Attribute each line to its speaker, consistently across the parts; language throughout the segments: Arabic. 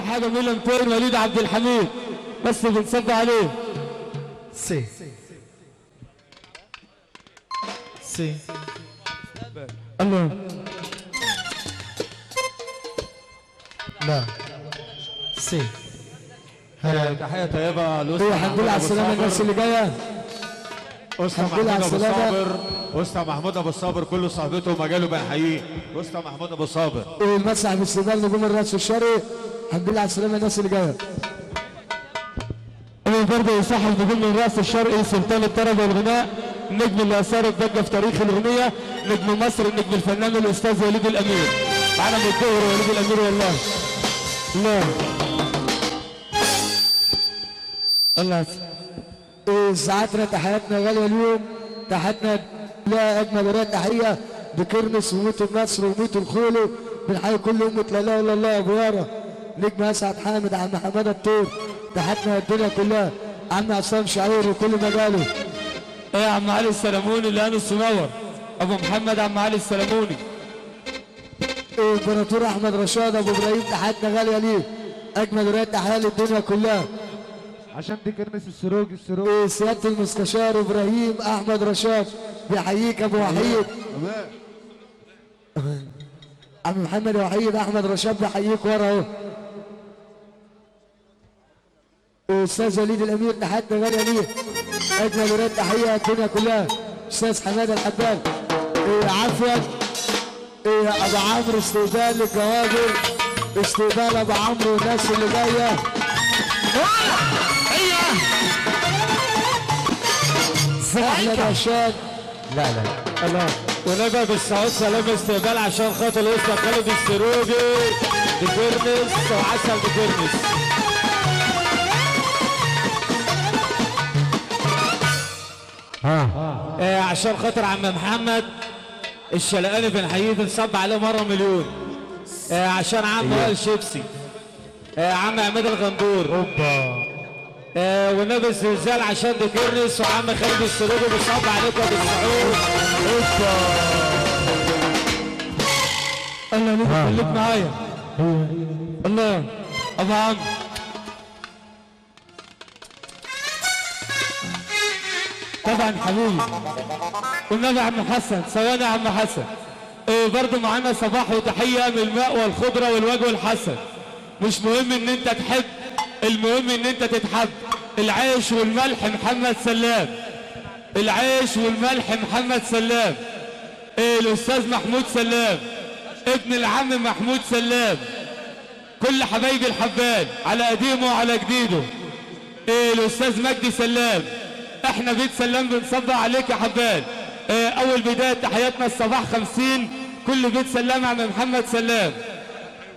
Speaker 1: تحية جميلة 200 وليد عبد الحميد بس بنصب عليه.
Speaker 2: سي
Speaker 1: الله
Speaker 2: لا سي
Speaker 3: تحية طيبة
Speaker 1: ايه الحمد لله على السلامة الناس اللي جاية.
Speaker 3: أسطى محمود أبو الصابر، أسطى محمود أبو الصابر كل صحبته ومجاله بنحييه. أسطى محمود أبو الصابر
Speaker 1: المسرح باستقبال نجوم الرأس الشرقي. الحمد لله على السلامة الناس اللي جاية. برضه يصاحب نجوم الرأس الشرقي سلطان الطرب والغناء، النجم اللي أثار الضجة في تاريخ الأغنية، نجم مصر النجم الفنان الأستاذ وليد الأمير. معانا من الظهر وليد الأمير والله. الله ساعتنا تحياتنا غالية اليوم، تحياتنا لا أجمل ولا تحية بكرمس وموت النصر وموت الخولي. بنحيي كل أمة لا إله إلا الله أبوارة. نجم أسعد حامد عم حمادة الطور، تحياتنا الدنيا كلها. عم عصام شعير وكل مجاله. ايه يا عم علي السلموني اللي قال الصنور ابو محمد عم علي السلموني. ايه امبراطور احمد رشاد ابو ابراهيم، تحياتنا غاليه ليه. اجمل ولا تحيه للدنيا كلها
Speaker 3: عشان دي كرمس السروج.
Speaker 1: إيه سياده المستشار ابراهيم احمد رشاد بيحييك ابو وحيد. عم محمد يا وحيد احمد رشاد بيحييك ورا اهو. استاذ وليد الامير تحياتنا غاليه ليه. اجمل ولاد تحيه الدنيا كلها. استاذ حماده الحبال عافيه. ابو عمرو استقبال للجواجر، استقبال ابو عمرو والناس اللي جايه. هي احمد رشاد. لا الله ونبقى بالسعود سلام استقبال عشان خاطر الاسره خالد السروجي بكرمس وعسل بكرمس. عشان خاطر عم محمد الشلقاني بنحييه بنصب عليه مره مليون. عشان عم وائل شيبسي، عم عماد الغندور والنبي الزلزال عشان دي كرنس، وعم خالد السروجي بنصب عليكم بالسعود. الله نبي خليك معايا. الله ابو عم طبعا حبيبي والنبي يا عم حسن. ثواني يا عم حسن. برضه معانا صباح وتحيه من الماء والخضره والوجه الحسن. مش مهم ان انت تحب، المهم ان انت تتحب. العيش والملح محمد سلام، العيش والملح محمد سلام. الاستاذ محمود سلام ابن العم محمود سلام. كل حبايبي الحبال على قديمه وعلى جديده. الاستاذ مجدي سلام. احنا بيت سلام بنصب عليك يا حبال. اول بدايه تحياتنا الصباح 50 كل بيت سلام عم محمد سلام.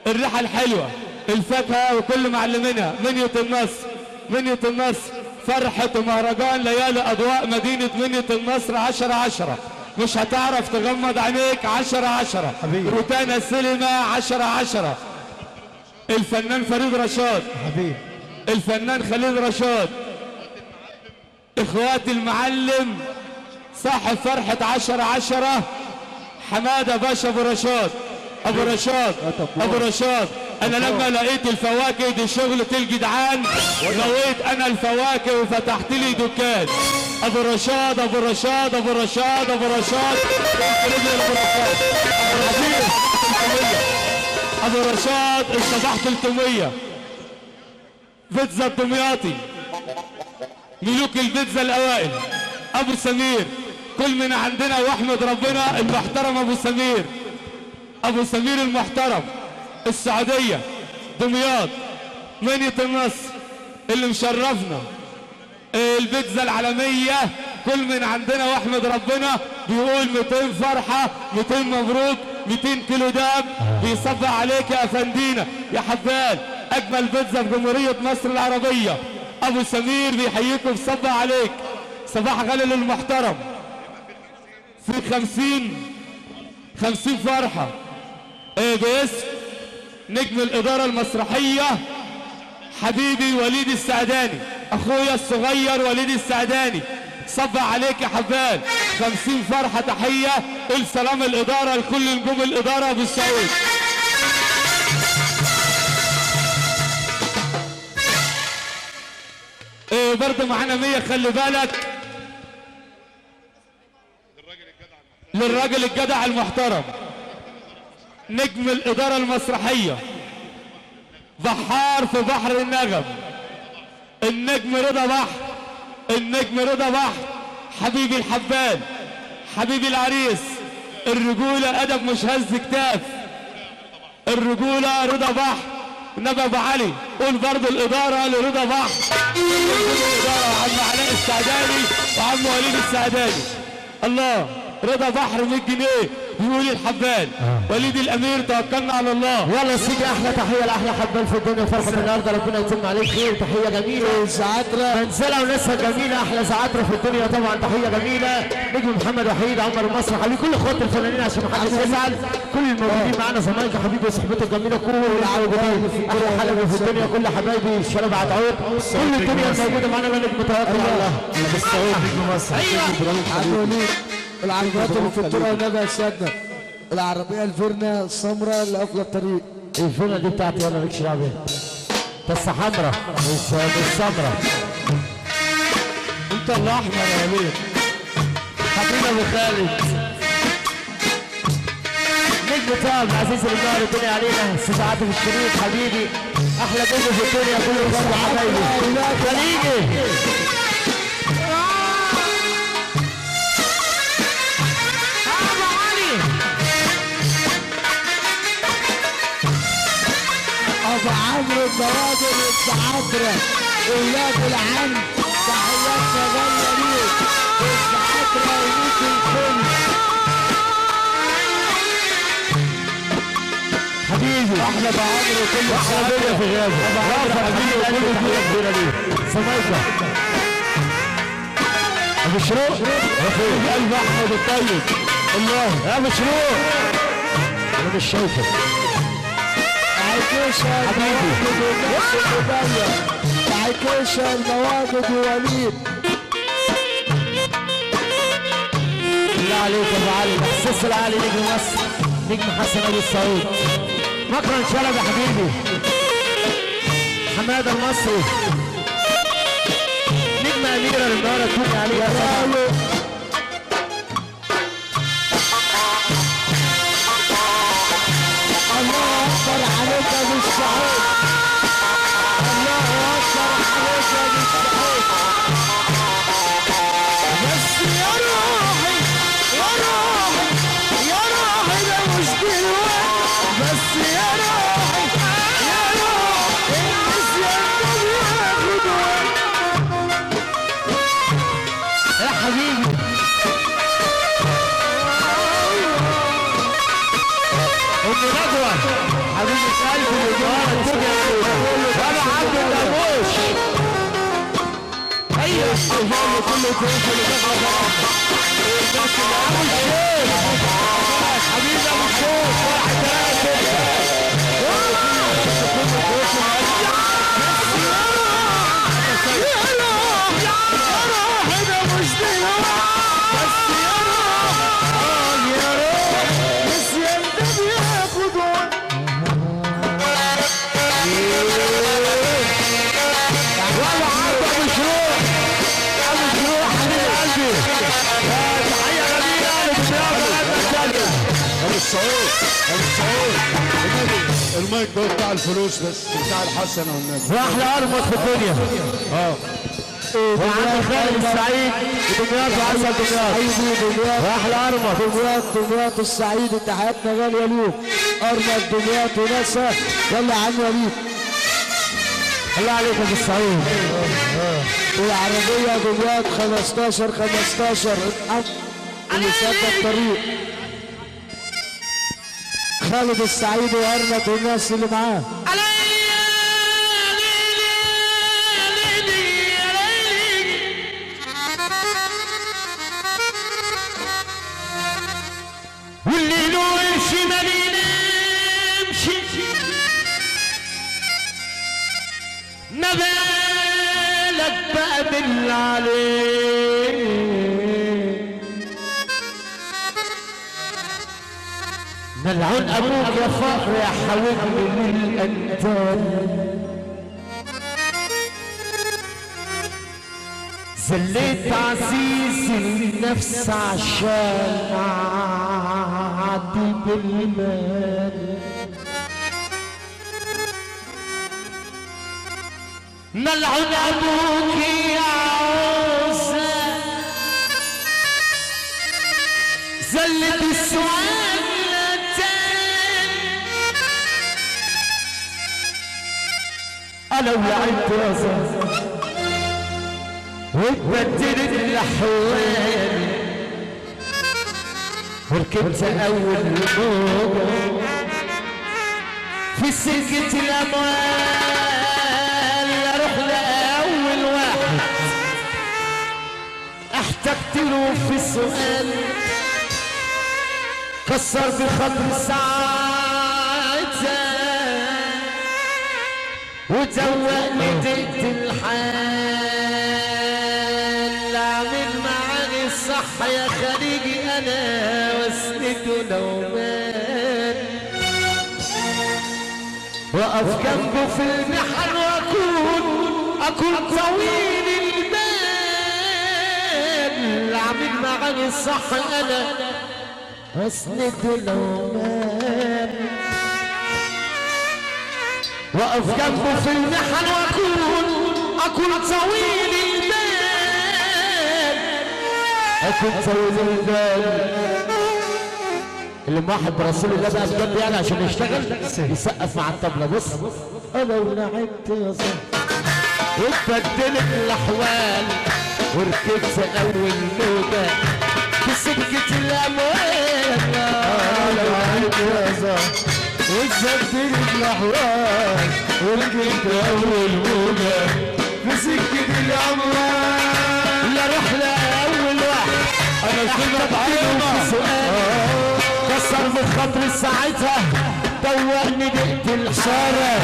Speaker 1: الريحه الحلوه الفاكهه وكل معلمينها. منية النصر، منية النصر فرحه ومهرجان ليالي اضواء مدينه منية النصر 10/10. مش هتعرف تغمض عينيك 10/10. روتانا سينما 10/10. الفنان فريد رشاد حبيبي، الفنان خليل رشاد، اخواتي المعلم صاحب فرحة 10/10 حمادة باشا ابو رشاد. ابو رشاد ابو رشاد انا لما لقيت الفواكه دي شغلة الجدعان نويت انا الفواكه وفتحت لي دكان. ابو رشاد ابو رشاد ابو رشاد ابو رشاد ابو رشاد الصباح 300 بيتزا الدمياطي ملوك البيتزا الاوائل. ابو سمير كل من عندنا واحمد ربنا المحترم. ابو سمير، ابو سمير المحترم السعوديه دمياط منية النصر اللي مشرفنا. البيتزا العالميه كل من عندنا واحمد ربنا بيقول 200 فرحه 200 مبروك 200 كيلو داب بيصب عليك يا افندينا يا حبال. اجمل بيتزا في جمهوريه مصر العربيه. ابو سمير بيحييكم بصب عليك. صباح غالي للمحترم في 50 فرحه باسم نجم الاداره المسرحيه حبيبي وليد السعداني، اخويا الصغير وليد السعداني. صب عليك يا حبال 50 فرحه تحيه. قل سلام الاداره لكل نجوم الاداره ابو السعود. برضه معانا 100 خلي بالك للراجل الجدع المحترم نجم الإدارة المسرحية بحار في بحر النغم النجم رضا بحر النجم رضا بحر حبيبي الحبان حبيبي العريس الرجولة أدب مش هز كتاف الرجولة رضا بحر نبي أبو علي قول برضه الإدارة لرضا بحر الإدارة وعم علاء السعداني وعم وليد السعداني الله رضا بحر 100 جنيه بيقول الحبان وليد الامير توكلنا على الله.
Speaker 2: يلا يا سيدي احلى تحيه لاحلى حبان في الدنيا فرحه النهارده ربنا يتم عليك خير تحيه جميله زعتره منزله وناسها جميله احلى زعتره في الدنيا طبعا تحيه جميله نجم محمد وحيد عمر مصر حبيبي كل اخوات الفنانين عشان ما حدش يزعل كل الموجودين معانا زمايلك حبيبي وصحبتي الجميله كل العوجين احلى حلقه في الدنيا كل حبايبي الشباب عطعود كل الدنيا الموجوده معانا لا نجم توكل على الله بالسعود نجم مصر
Speaker 4: ايوه العربيات اللي في الطرق النبي يا سيادنا العربيه الفرنه السمراء اللي قافله الطريق
Speaker 2: الفرنه دي بتاعتي انا مالكش دعوه بيها بس حمراء مش السمراء
Speaker 1: انت الاحمر يا بيه
Speaker 2: حبيبي ابو خالد نجم طاب عزيز الجار الدنيا علينا ساعات في الشريط حبيبي احلى نجم في الدنيا كله برضه حبايبي خليجي
Speaker 4: ابو عمرو البوادر الزعتره اولاد العم تحياتنا غاليه ليك الزعتره وليك الكل
Speaker 2: حبيبي احلى ابو عمرو كل حبيبي في غيابه ابو عمرو حبيبي وكل تحيه كبيره ليه سمايكه ابو شروق يا اخوي قلب احمد الطيب الله يا ابو شروق انا مش شايفك
Speaker 4: عكيشة المواجد والناس الهداية عكيشة المواجد ووليد
Speaker 2: بالله عليك يا ابو علي الاحساس العالي نجم مصر نجم حسن ابو السعود مكرم شلبي يا حبيبي حماده المصري نجم اميره النهارده تكون عليه يا صاحبي
Speaker 4: الله اكبر عليك يا ابو السعود الله اكبر عليك يا ابو السعود بس يا روحي يا روحي يا روحي ده مش دلوقتي بس يا روحي يا روحي النسيان ده بياخد وقت
Speaker 2: يا حبيبي ام نجوى حبيبه قلبي الجوار الدنيا انا عبد الابوش ايوه الجو كله كويس اللي دخل الناس اللي ابو الشيخ حبيبي ابو الشيخ واحد ثلاثه
Speaker 5: المايك ده بتاع الفلوس بس بتاع الحسن والنبي
Speaker 2: واحلى ارمط في الدنيا وعند خالد السعيد ودمياط وعسل دمياط واحلى ارمط
Speaker 4: دمياط السعيد تحياتنا غاليه ليك ارمط دمياط وناسا يلا يا عم وليد
Speaker 2: الله عليك يا ابو السعيد
Speaker 4: والعربيه دمياط 15 اللي سد الطريق خالد السعيد وارمط والناس اللي معاه
Speaker 2: والليل ويمشي ما بينامشي ما بالك بقى بالله عليك ملعون ابوك يا فقر يا حبيبي للانتان زليت عزيزي النفس عشان اعدي بالمال، ملعون ابوك يا عوزة، زلت السؤال تاني، انا ولعبت يا زلمة واتبدلت الاحوال، وركبت اول موجة في سكة الاموال، اروح لاول واحد احتجت له في السؤال، كسر بخاطري ساعتها وزوقني دقت الحال، اعمل معاني الصح يا خليجي انا واسنده نومان، واقف جنبه في المحن واكون طويل البال، اعمل معاني الصح انا واسنده نومان، واقف جنبه في المحن واكون طويل البال، اكون طويل البال. اللي موحد برسول الله بقى بجد يعني عشان يشتغل يسقف مع الطبلة. بص انا ولعبت يا صاحبي واتبدلت الاحوال، وركبت اول موجة في سكة الاموال، انا ولعبت يا صاحبي واتبدلت الاحوال، وركبت اول موجة في سكة الاموال، لا روح لاول واحد انا كنا بعينه في سؤال، كسر بخاطري ساعتها دوقني دقت الحشارة،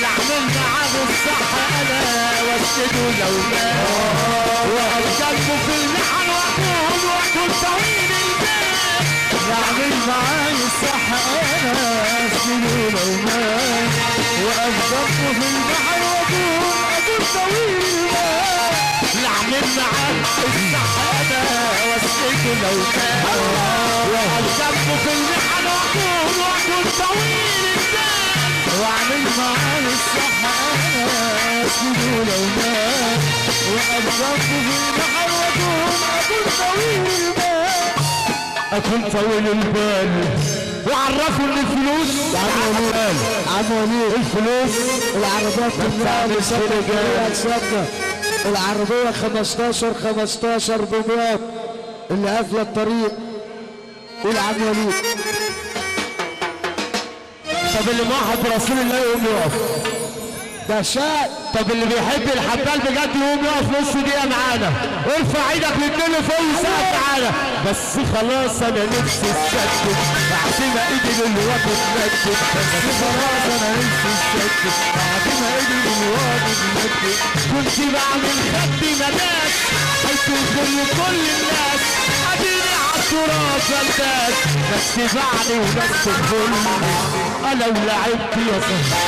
Speaker 2: نعمل معاه الصح انا واسنده لو مات، وقف جنبه في المحن واكون طويل البال، نعمل معاه الصح انا واسنده لو مات، وقف جنبه في المحن واكون طويل البال، نعمل معاه الصح انا واسنده لو مات، وقف جنبه في المحن واكون طويل البال، واعمل معاه الصح انا واسنده لو مات، وقف جنبه في المحن واكون طويل البال، اكون طويل البال. وعرفوا ان الفلوس عم وليد الفلوس العربيات كلها صدق، العربية 15 بميات اللي قافلة الطريق. قول عم وليد. طب اللي موحد برسول الله يقوم يقف ده شاء. طب اللي بيحب الحبال بجد يقوم يقف نص دقيقة معانا، ارفع ايدك للدنيا فوق وسقف معانا. بس خلاص انا نفسي اتسدد بعد ما ايدي للواد اتمدد، بس خلاص انا نفسي اتسدد بعد ما ايدي للواد اتمدد، كنت بعمل خدي مداس حيث كل الناس اديني عالتراب فلتاس، بس بعدي ونفس الكل انا ولعبت يا صاحبي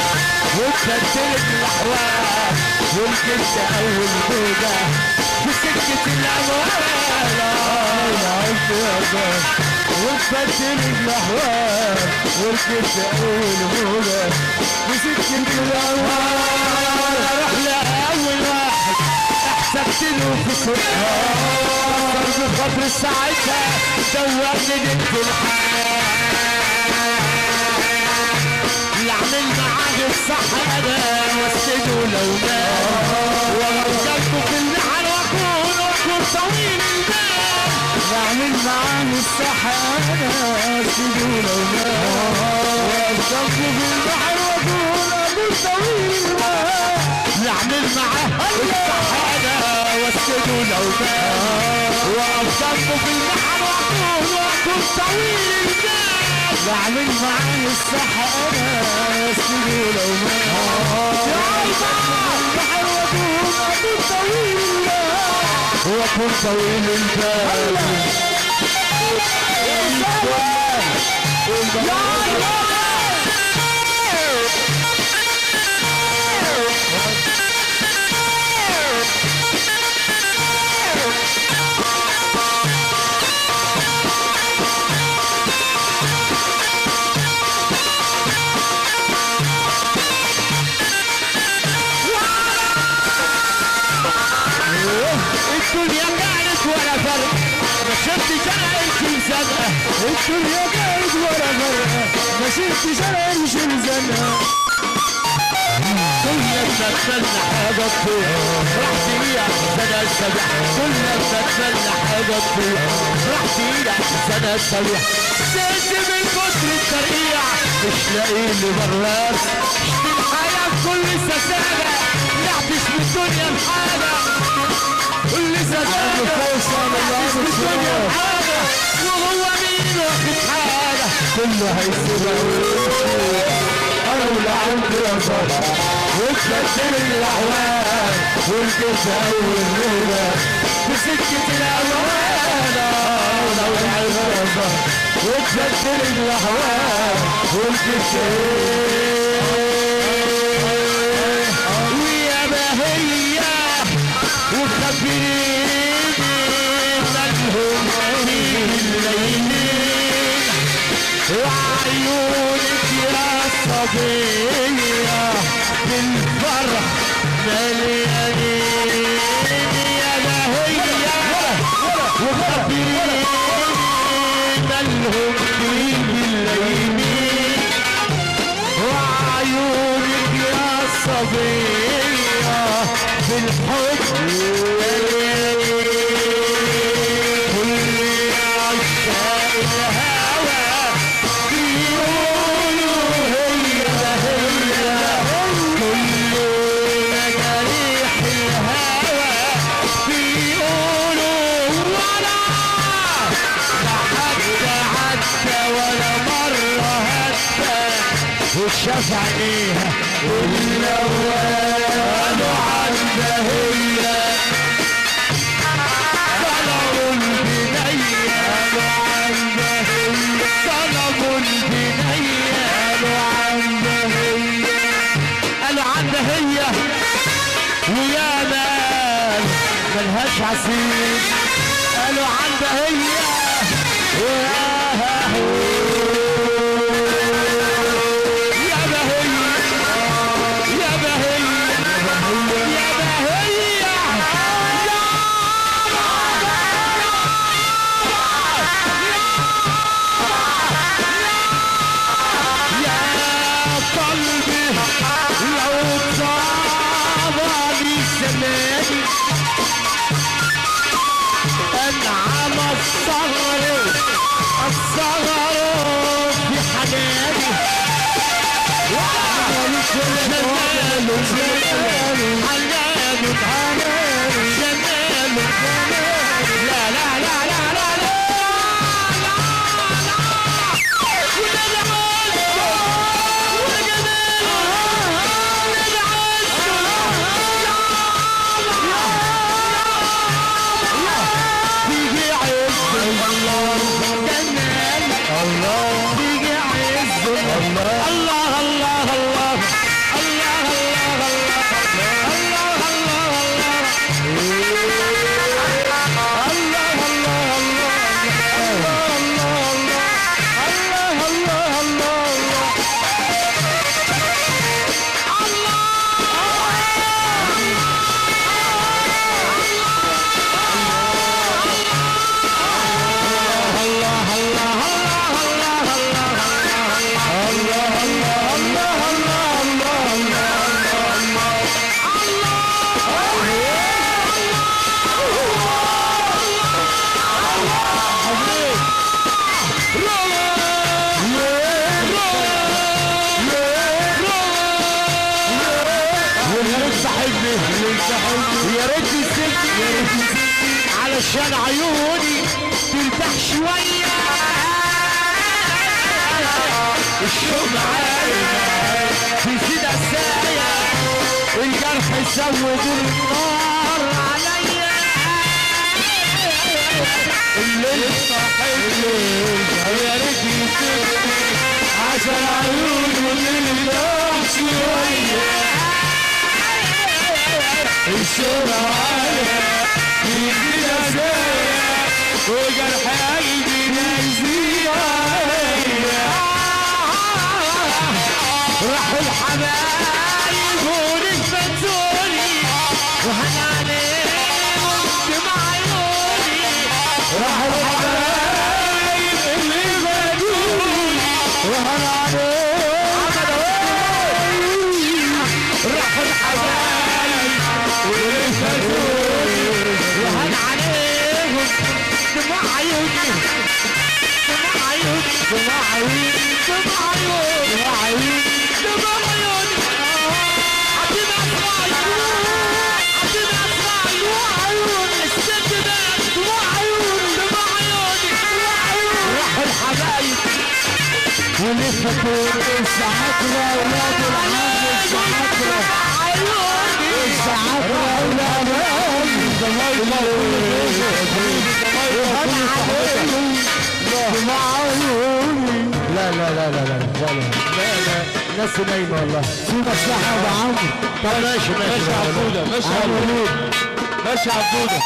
Speaker 2: واتبدلت الاحوال، وركبت اول موجة في سكة الاموال، لعبت يا صاحبي واتبدلت الاحوال، وركبت اول موجة في سكة الاموال، اروح لاول واحد احسبت له في سرعة، كسر بخاطري ساعتها دوقني دقت الحال، اعمل معاه الصح انا واسنده لو مات، واقف جنبه في المحن واكون طويل البال، اعمل معاه الصح انا واسنده لو مات، واقف جنبه في المحن واكون طويل البال، اعمل معاه الصح انا واسنده لو مات، واقف جنبه في المحن واكون طويل البال، بعمل معاه الصح انا واسنده لو مات، يا البحر واكون طويل البال، واكون طويل البال، يا الدنيا كانت ولا فرق ما شفتش انا قرش زنقه
Speaker 4: الدنيا كانت ولا فرقة ما شفتش انا قرش مزنقة
Speaker 2: كل ما اتمنى حاجه تطير راح تيجي سنه السبيع كل ما اتمنى حاجه تطير راح تيجي سنه السبيع زهقت من كتر الترقيع مش لاقي لي براد في الحياه كل سساده نحبش من الدنيا بحاجه كل سساده نحبش من الدنيا بحاجه وهو مين واخد حاجه كله هيسيبها انا ولا عندي رصاص وتبدل الاحوال والجزاء والرضا في سكه الاوان انا ولا عندي رصاص وتبدل الاحوال والجزاء ويا بهيه وخبريني مالهم الليلين وعيونك يا صبية بالفرح مليانين يا بهية وخبريني مالهم بالليلين وعيونك يا صبية بالحب شاف عليها إلا وقالوا عنده هي طلبوا البنية قالوا عنده هي طلبوا البنية قالوا عنده هي قالوا عنده هي ويا مال ملهاش عصير قالوا عنده هي وياها يا ريت السلك علشان عيوني ترتاح شوية الشوق معايا بيزيد عسايا الجرح يزود النار عليا الليل صاحبني يا ريت السلك عشان عيوني ترتاح شوية الشورى عليها يزيد عسايا وجرح قلبي يزيد عليا راحوا الحبايب ونسبتوني وهنعلم دمعة
Speaker 1: واللي فاتوني
Speaker 2: وهان عليهم دموع عيوني دموع عيوني دموع عيوني دموع عيوني دموع عيوني دموع عيوني عطينا اسمع عطينا اسمع دموع عيوني الست ده دموع عيوني دموع عيوني دموع عيوني راحوا الحبايب واللي فاتوني السعاترة ولاد العم السعاترة السعاترة ولاد العم لا لا لا لا لا لا لا الناس نايمة والله في مصلحة يا ابو عمرو. طب ماشي
Speaker 1: ماشي عبودة ماشي عبودة